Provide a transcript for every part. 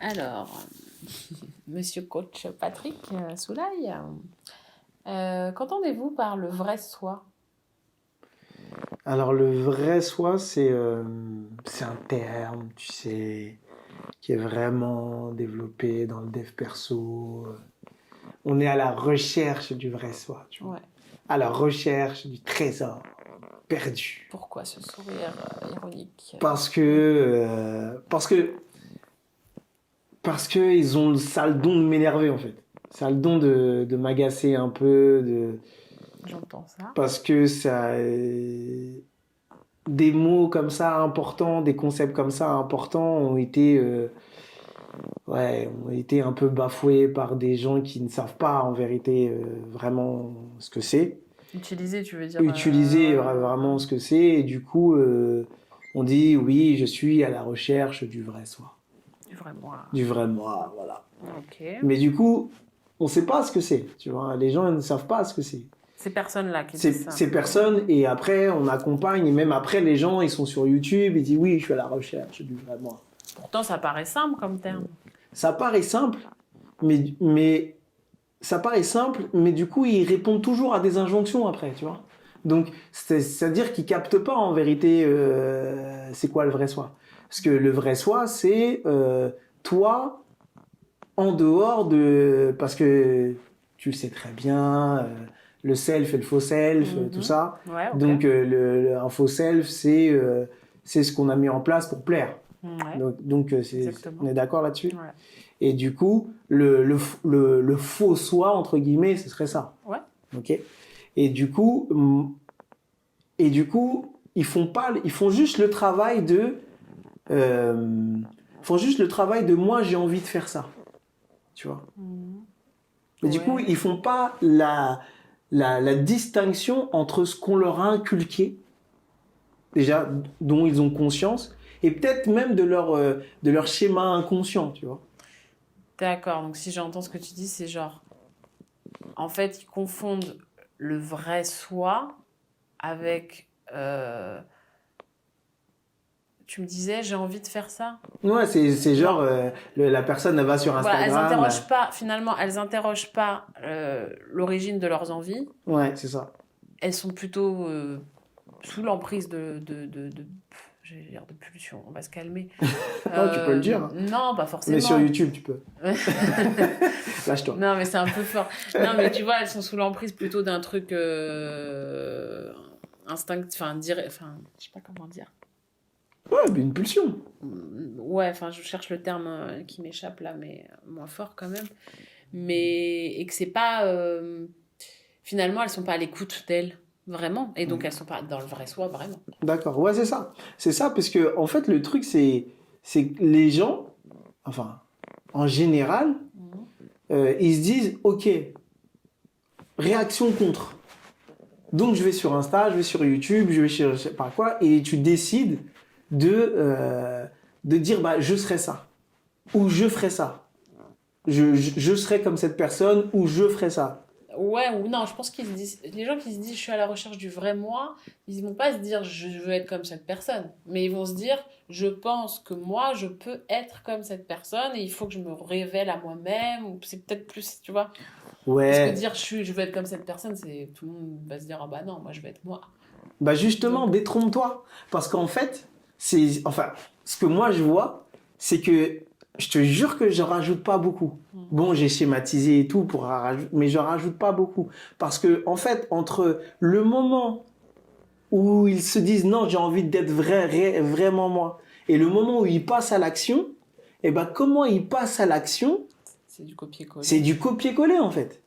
Alors, monsieur coach Patrick Soulaille, qu'entendez-vous par le vrai soi? Alors, le vrai soi, c'est un terme, tu sais, qui est vraiment développé dans le dev perso. On est à la recherche du vrai soi, tu vois. Ouais. À la recherche du trésor perdu. Pourquoi ce sourire ironique? Parce que ils ont ça a le don de m'énerver, en fait. Ça a le don de m'agacer un peu, J'entends ça. parce que des mots comme ça importants, des concepts comme ça importants ont été un peu bafoués par des gens qui ne savent pas en vérité vraiment ce que c'est. Utiliser, tu veux dire Utiliser vraiment ce que c'est, et du coup, on dit oui, je suis à la recherche du vrai soi. Du vrai moi. Du vrai moi, voilà. Ok. Mais du coup, on ne sait pas ce que c'est, tu vois. Les gens ne savent pas ce que c'est. Ces personnes-là qui disent ça. Ces personnes, et après, on accompagne, et même après, les gens, ils sont sur YouTube, ils disent oui, je suis à la recherche du vrai moi. Pourtant, ça paraît simple comme terme. Ça paraît simple, mais ça paraît simple, mais du coup, ils répondent toujours à des injonctions après, tu vois. Donc, c'est-à-dire qu'ils captent pas en vérité c'est quoi le vrai soi. Parce que le vrai soi, c'est toi en dehors de... Parce que tu le sais très bien, le self et le faux self, tout ça. Ouais, ok. Donc, un faux self, c'est ce qu'on a mis en place pour plaire. Ouais. Donc Exactement. on est d'accord là-dessus. Ouais. Et du coup, le faux soi, entre guillemets, ce serait ça. Ouais. Ok. Et du coup, ils font juste le travail de moi, j'ai envie de faire ça. Tu vois. Mais du coup, ils font pas la distinction entre ce qu'on leur a inculqué, déjà, dont ils ont conscience, et peut-être même de leur schéma inconscient, tu vois. D'accord, donc si j'entends ce que tu dis, c'est genre, en fait, ils confondent le vrai soi avec... tu me disais, j'ai envie de faire ça? Ouais, c'est genre, la personne, elle va sur Voilà, elles Instagram. interrogent pas, finalement, elles interrogent pas l'origine de leurs envies. Ouais, c'est ça. Elles sont plutôt sous l'emprise j'ai l'air de pulsion, on va se calmer. Non, tu peux le dire. Non, pas forcément. Mais sur YouTube, tu peux. Lâche-toi. Non, mais c'est un peu fort. Non, mais tu vois, elles sont sous l'emprise plutôt d'un truc instinctif, enfin, je sais pas comment dire. Ouais, mais une pulsion. Ouais, enfin, je cherche le terme qui m'échappe là, mais moins fort quand même. Et que c'est pas... finalement, elles sont pas à l'écoute d'elles, vraiment. Et donc, elles sont pas dans le vrai soi, vraiment. D'accord, ouais, c'est ça. C'est ça, parce que, en fait, le truc, c'est que les gens, enfin, en général, ils se disent, ok, réaction contre. Donc, je vais sur Insta, je vais sur YouTube, je vais je sais pas quoi, et tu décides de dire, bah, je serai ça. Ou je ferai ça. Je serai comme cette personne, ou je ferai ça. Ouais, ou non, je pense qu'ils se disent... Les gens qui se disent, je suis à la recherche du vrai moi, ils vont pas se dire, je veux être comme cette personne. Mais ils vont se dire, je pense que moi, je peux être comme cette personne et il faut que je me révèle à moi-même. Ou c'est peut-être plus, tu vois. Ouais. Parce que dire, je veux être comme cette personne, c'est tout le monde va se dire, ah bah non, moi, je veux être moi. Bah justement, détrompe-toi. Parce qu'en fait, ce que moi je vois, c'est que je te jure que je rajoute pas beaucoup. Bon, j'ai schématisé et tout mais je rajoute pas beaucoup. Parce que, en fait, entre le moment où ils se disent non, j'ai envie d'être vraiment moi, et le moment où ils passent à l'action, et ben comment ils passent à l'action, c'est du copier-coller. C'est du copier-coller en fait.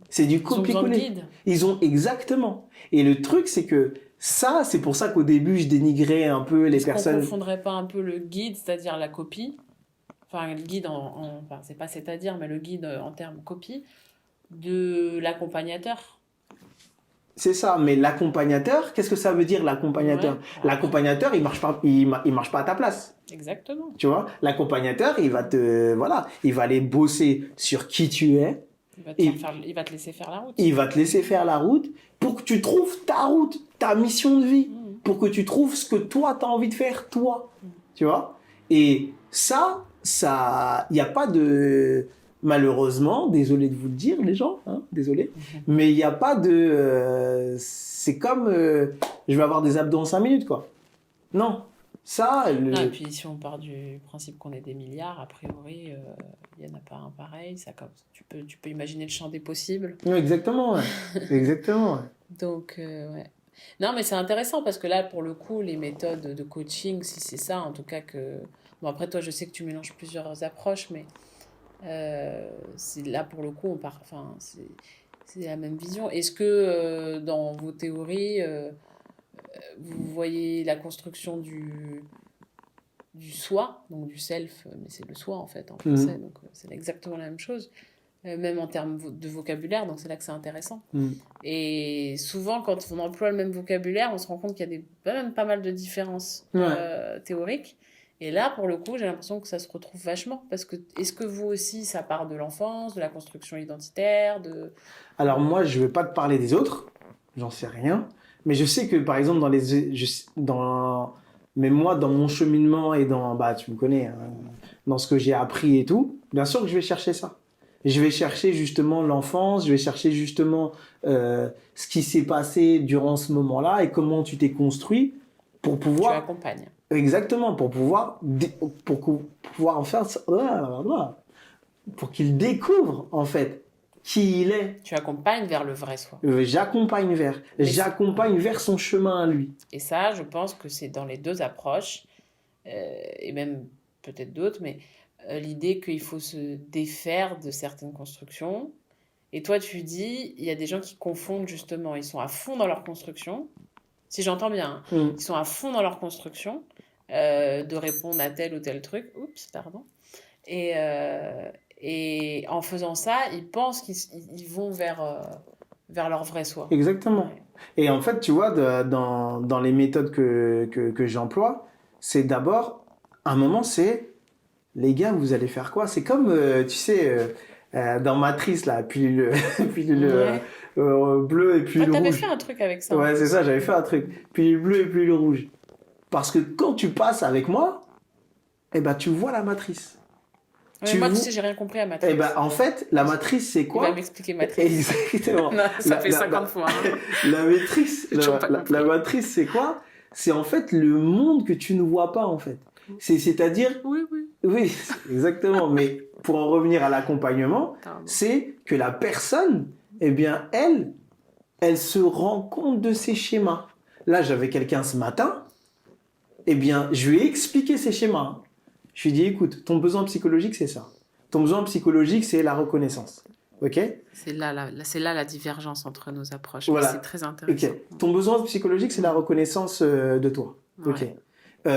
C'est du copier-coller. Ils ont exactement. Et le truc, c'est que ça, c'est pour ça qu'au début, je dénigrais un peu les personnes. Est-ce qu'on confondrait pas un peu le guide, c'est-à-dire la copie, enfin le guide enfin c'est pas c'est-à-dire, mais le guide en termes copie, de l'accompagnateur? C'est ça, mais l'accompagnateur, qu'est-ce que ça veut dire l'accompagnateur? Ouais. L'accompagnateur, il marche pas à ta place. Exactement. Tu vois, l'accompagnateur, il va aller bosser sur qui tu es. Il va te laisser faire la route. Il va te laisser faire la route pour que tu trouves ta route, ta mission de vie, pour que tu trouves ce que toi, tu as envie de faire, toi. Tu vois? Et ça, ça, il n'y a pas de... Malheureusement, désolé de vous le dire, les gens, hein, désolé, mais il n'y a pas de... c'est comme... je vais avoir des abdos en 5 minutes, quoi. Non. Ça, Ah, et puis si on part du principe qu'on est des milliards, a priori, il n'y en a pas un pareil. Ça, comme, tu peux imaginer le champ des possibles. Oui, exactement, ouais. Exactement, ouais. Donc, ouais. Non, mais c'est intéressant parce que là, pour le coup, les méthodes de coaching, si c'est ça, en tout cas que... Bon, après, toi, je sais que tu mélanges plusieurs approches, mais c'est là, pour le coup, on part... Enfin, c'est la même vision. Est-ce que dans vos théories, vous voyez la construction du soi, donc du self, mais c'est le soi en fait en français, donc c'est exactement la même chose, même en termes de vocabulaire, donc c'est là que c'est intéressant. Et souvent, quand on emploie le même vocabulaire, on se rend compte qu'il y a même pas mal de différences théoriques. Et là, pour le coup, j'ai l'impression que ça se retrouve vachement. Parce que, est-ce que vous aussi, ça part de l'enfance, de la construction identitaire, Alors moi, je ne vais pas te parler des autres, j'en sais rien. Mais je sais que, par exemple, mais moi, dans mon cheminement et dans... Bah, tu me connais, hein, dans ce que j'ai appris et tout, bien sûr que je vais chercher ça. Je vais chercher justement l'enfance, je vais chercher justement ce qui s'est passé durant ce moment-là et comment tu t'es construit pour pouvoir... Tu accompagnes. Exactement, pour pouvoir en faire... Pour qu'il découvre, en fait, qui il est. Tu accompagnes vers le vrai soi. J'accompagne vers son chemin à lui. Et ça, je pense que c'est dans les deux approches, et même peut-être d'autres, mais l'idée qu'il faut se défaire de certaines constructions. Et toi, tu dis, il y a des gens qui confondent justement, ils sont à fond dans leur construction, si j'entends bien, hein, ils sont à fond dans leur construction, de répondre à tel ou tel truc, oups, pardon, et en faisant ça, ils pensent qu'ils vont vers leur vrai soi. Exactement. Ouais. Et en fait, tu vois, dans les méthodes que j'emploie, c'est d'abord, un moment, c'est, les gars, vous allez faire quoi? C'est comme, tu sais, dans Matrice, là, pilule bleue et pilule rouge. T'avais fait un truc avec ça. Ouais, c'est ça, j'avais fait un truc. Pilule bleue et pilule rouge. Parce que quand tu passes avec moi, eh ben, tu vois la matrice. Moi, tu sais, j'ai rien compris à Matrice. Eh ben, en fait, la matrice, c'est quoi? Il va m'expliquer Matrice. Exactement. Non, ça fait 50 fois. Hein. La matrice, c'est quoi? C'est en fait le monde que tu ne vois pas, en fait. C'est-à-dire... Oui. Oui, exactement. Mais pour en revenir à l'accompagnement, c'est que la personne, eh bien, elle se rend compte de ses schémas. Là, j'avais quelqu'un ce matin, eh bien, je lui ai expliqué ses schémas. Je lui ai dit, écoute, ton besoin psychologique, c'est ça. Ton besoin psychologique, c'est la reconnaissance. OK ? C'est là la divergence entre nos approches. Voilà. C'est très intéressant. Okay. Ton besoin psychologique, c'est la reconnaissance de toi. Ouais. OK.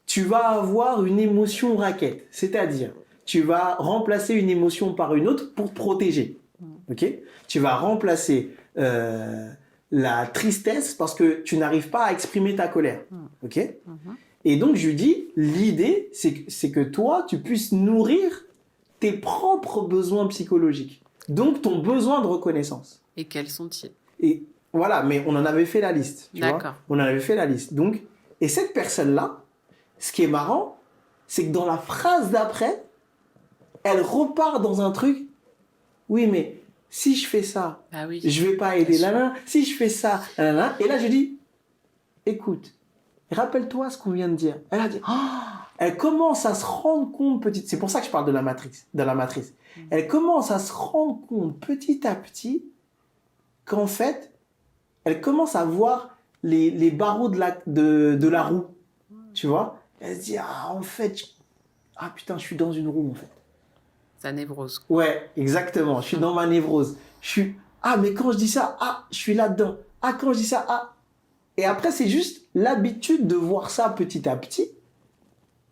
Tu vas avoir une émotion raquette. C'est-à-dire, tu vas remplacer une émotion par une autre pour te protéger. OK ? Tu vas remplacer la tristesse parce que tu n'arrives pas à exprimer ta colère. OK ? Et donc, je lui dis, l'idée, c'est que toi, tu puisses nourrir tes propres besoins psychologiques. Donc, ton besoin de reconnaissance. Et quels sont-ils ? Et voilà, mais on en avait fait la liste. D'accord. On en avait fait la liste. Donc, et cette personne-là, ce qui est marrant, c'est que dans la phrase d'après, elle repart dans un truc. Oui, mais si je fais ça, je vais pas aider Lana. Si je fais ça, Lana. Et là, je dis, écoute, rappelle-toi ce qu'on vient de dire. Elle a dit, elle commence à se rendre compte petit. C'est pour ça que je parle de la matrice. Elle commence à se rendre compte petit à petit qu'en fait, elle commence à voir les barreaux de la roue. Tu vois? Elle se dit, en fait, putain, je suis dans une roue, en fait. Sa névrose. Ouais, exactement. Je suis dans ma névrose. Mais quand je dis ça, je suis là-dedans. Quand je dis ça, Et après, c'est juste l'habitude de voir ça petit à petit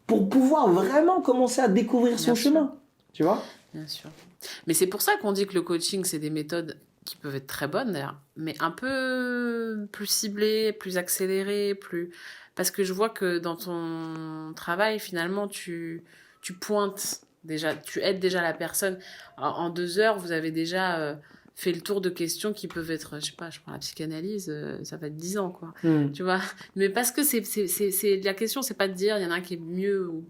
pour pouvoir vraiment commencer à découvrir son chemin. Tu vois? Bien sûr. Mais c'est pour ça qu'on dit que le coaching, c'est des méthodes qui peuvent être très bonnes, d'ailleurs, mais un peu plus ciblées, plus accélérées, Parce que je vois que dans ton travail, finalement, tu pointes déjà, tu aides déjà la personne. En 2 heures, vous avez déjà... fait le tour de questions qui peuvent être, je sais pas, je prends la psychanalyse, ça va être 10 ans, quoi. Tu vois? Mais parce que la question, c'est pas de dire, il y en a un qui est mieux ou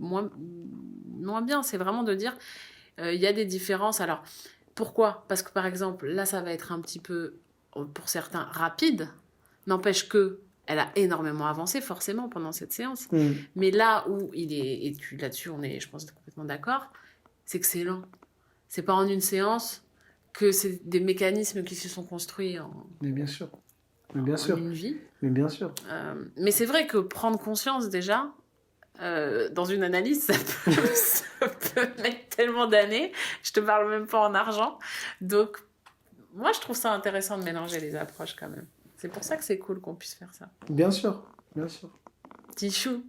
moins bien. C'est vraiment de dire, il y a des différences. Alors, pourquoi ? Parce que, par exemple, là, ça va être un petit peu, pour certains, rapide. N'empêche que elle a énormément avancé, forcément, pendant cette séance. Mais là où il est... Et là-dessus, on est, je pense, complètement d'accord. C'est que c'est lent. C'est pas en une séance que c'est des mécanismes qui se sont construits Mais bien sûr. Mais bien sûr. En une vie. Mais bien sûr. Mais c'est vrai que prendre conscience déjà, dans une analyse, ça peut mettre tellement d'années. Je te parle même pas en argent. Donc, moi, je trouve ça intéressant de mélanger les approches quand même. C'est pour ça que c'est cool qu'on puisse faire ça. Bien sûr, bien sûr. Petit chou.